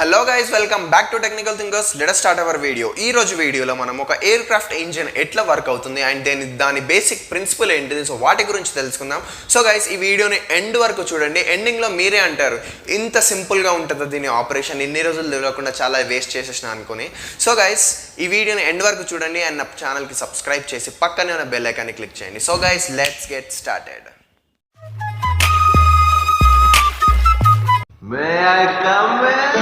Hello guys, welcome back to technical thinkers. Let us start our video. ఈ రోజు వీడియోలో మనం ఒక ఎయిర్ క్రాఫ్ట్ ఇంజిన్ ఎట్లా వర్క్ అవుతుంది అండ్ దాని బేసిక్ ప్రిన్సిపల్ ఏంటిది, సో వాటి గురించి తెలుసుకుందాం. సో గైస్, ఈ వీడియోని ఎండ్ వరకు చూడండి. ఎండింగ్లో మీరే అంటారు ఇంత సింపుల్గా ఉంటుందో దీని ఆపరేషన్, ఇన్ని రోజులు తెలియకుండా చాలా వేస్ట్ చేసేసిన అనుకుని. సో గైస్, ఈ వీడియోని ఎండ్ వరకు చూడండి అండ్ నా ఛానల్కి సబ్స్క్రైబ్ చేసి పక్కనే ఉన్న బెల్ ఐకాన్ని క్లిక్ చేయండి. So guys, let's get started. May I come in?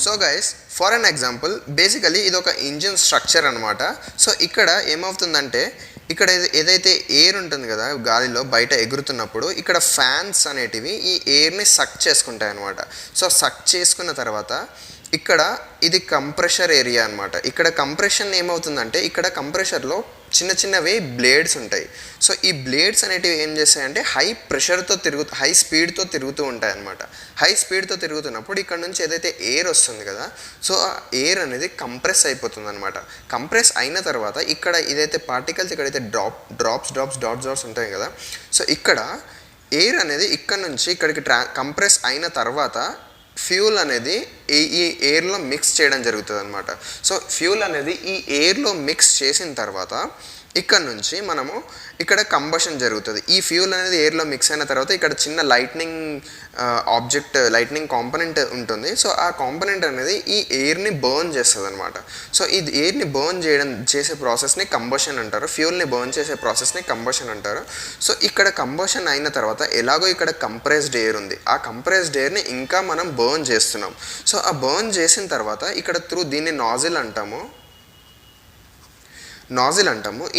So guys, for an example, basically ఇది ఒక ఇంజిన్ స్ట్రక్చర్ అనమాట. సో ఇక్కడ ఏమవుతుందంటే, ఇక్కడ ఏదైతే ఎయిర్ ఉంటుంది కదా గాలిలో బయట ఎగురుతున్నప్పుడు, ఇక్కడ ఫ్యాన్స్ అనేటివి ఈ ఎయిర్ని సక్ చేసుకుంటాయి అనమాట. సో సక్ చేసుకున్న తర్వాత ఇక్కడ ఇది కంప్రెషర్ ఏరియా అనమాట. ఇక్కడ కంప్రెషన్ ఏమవుతుందంటే, ఇక్కడ కంప్రెషర్లో చిన్న చిన్నవి బ్లేడ్స్ ఉంటాయి. సో ఈ బ్లేడ్స్ అనేటివి ఏం చేస్తాయంటే హై స్పీడ్తో తిరుగుతూ ఉంటాయి అనమాట. హై స్పీడ్తో తిరుగుతున్నప్పుడు ఇక్కడ నుంచి ఏదైతే ఎయిర్ వస్తుంది కదా, సో ఆ ఎయిర్ అనేది కంప్రెస్ అయిపోతుంది అనమాట. కంప్రెస్ అయిన తర్వాత ఇక్కడ ఇదైతే పార్టికల్స్ ఇక్కడైతే డాట్స్ ఉంటాయి కదా, సో ఇక్కడ ఎయిర్ అనేది ఇక్కడ నుంచి ఇక్కడికి కంప్రెస్ అయిన తర్వాత ఫ్యూల్ అనేది ఈ ఎయిర్లో మిక్స్ చేయడం జరుగుతుంది అనమాట. సో ఫ్యూల్ అనేది ఈ ఎయిర్లో మిక్స్ చేసిన తర్వాత ఇక్కడ నుంచి మనము ఇక్కడ కంబషన్ జరుగుతుంది. ఈ ఫ్యూల్ అనేది ఎయిర్లో మిక్స్ అయిన తర్వాత ఇక్కడ చిన్న లైట్నింగ్ కాంపనెంట్ ఉంటుంది. సో ఆ కాంపనెంట్ అనేది ఈ ఎయిర్ని బర్న్ చేస్తుంది అనమాట. సో ఇది ఎయిర్ని బర్న్ చేసే ప్రాసెస్ని కంబషన్ అంటారు. ఫ్యూల్ని బర్న్ చేసే ప్రాసెస్ని కంబషన్ అంటారు. సో ఇక్కడ కంబషన్ అయిన తర్వాత ఎలాగో ఇక్కడ కంప్రెస్డ్ ఎయిర్ ఉంది, ఆ కంప్రెస్డ్ ఎయిర్ని ఇంకా మనం బర్న్ చేస్తున్నాం. సో ఆ బర్న్ చేసిన తర్వాత ఇక్కడ దీన్ని నాజిల్ అంటాము.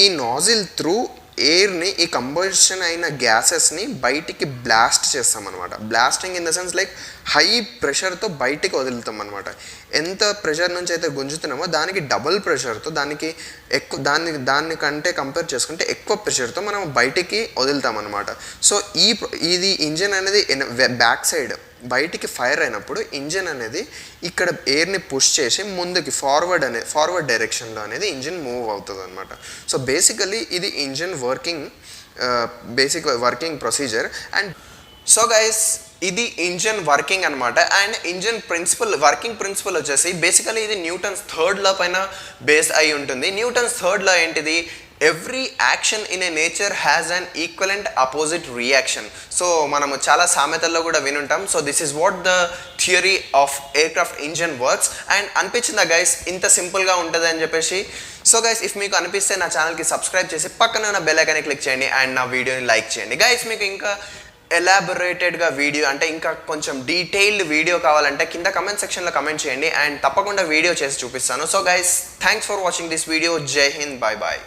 ఈ నాజిల్ త్రూ ఎయిర్ని, ఈ కంబషన్ అయిన గ్యాసెస్ని బయటికి బ్లాస్ట్ చేస్తాం అనమాట. Blasting in the sense like high ప్రెషర్తో బయటికి వదులుతాం అనమాట. ఎంత ప్రెషర్ నుంచి అయితే గుంజుతున్నామో దానికి డబుల్ ప్రెషర్తో, దానికంటే కంపేర్ చేసుకుంటే ఎక్కువ ప్రెషర్తో మనం బయటికి వదులుతాం అనమాట. సో ఇది ఇంజిన్ అనేది బ్యాక్ సైడ్ బయటికి ఫైర్ అయినప్పుడు ఇంజిన్ అనేది ఇక్కడ ఎయిర్ని పుష్ చేసి ముందుకి ఫార్వర్డ్ డైరెక్షన్లో అనేది ఇంజిన్ మూవ్ అవుతుంది అనమాట. సో బేసికలీ ఇది engine working procedure. And so guys, ఇది ఇంజిన్ వర్కింగ్ అనమాట. అండ్ ఇంజిన్ వర్కింగ్ ప్రిన్సిపల్ వచ్చేసి బేసికలీ ఇది న్యూటన్స్ థర్డ్ లా పైన బేస్ అయి ఉంటుంది. న్యూటన్స్ థర్డ్ లా ఏంటిది? Every action in a nature has an equivalent opposite reaction. So మనము చాలా సామెతల్లో కూడా వినుంటాం. So this is what the theory of aircraft engine works. And అనిపించిందా గైస్ ఇంత సింపుల్గా ఉంటుంది అని చెప్పేసి? సో గైస్, ఇఫ్ మీకు అనిపిస్తే నా ఛానల్కి సబ్స్క్రైబ్ చేసి పక్కన ఉన్న బెల్ ఐకాన్ని క్లిక్ చేయండి అండ్ నా వీడియోని లైక్ చేయండి. గైస్, మీకు ఇంకా ఎలాబొరేటెడ్గా వీడియో అంటే ఇంకా కొంచెం డీటెయిల్డ్ వీడియో కావాలంటే కింద కమెంట్ సెక్షన్లో కమెంట్ చేయండి అండ్ తప్పకుండా వీడియో చేసి చూపిస్తాను. So guys, thanks for watching this video. జై హింద్, బాయ్ బాయ్.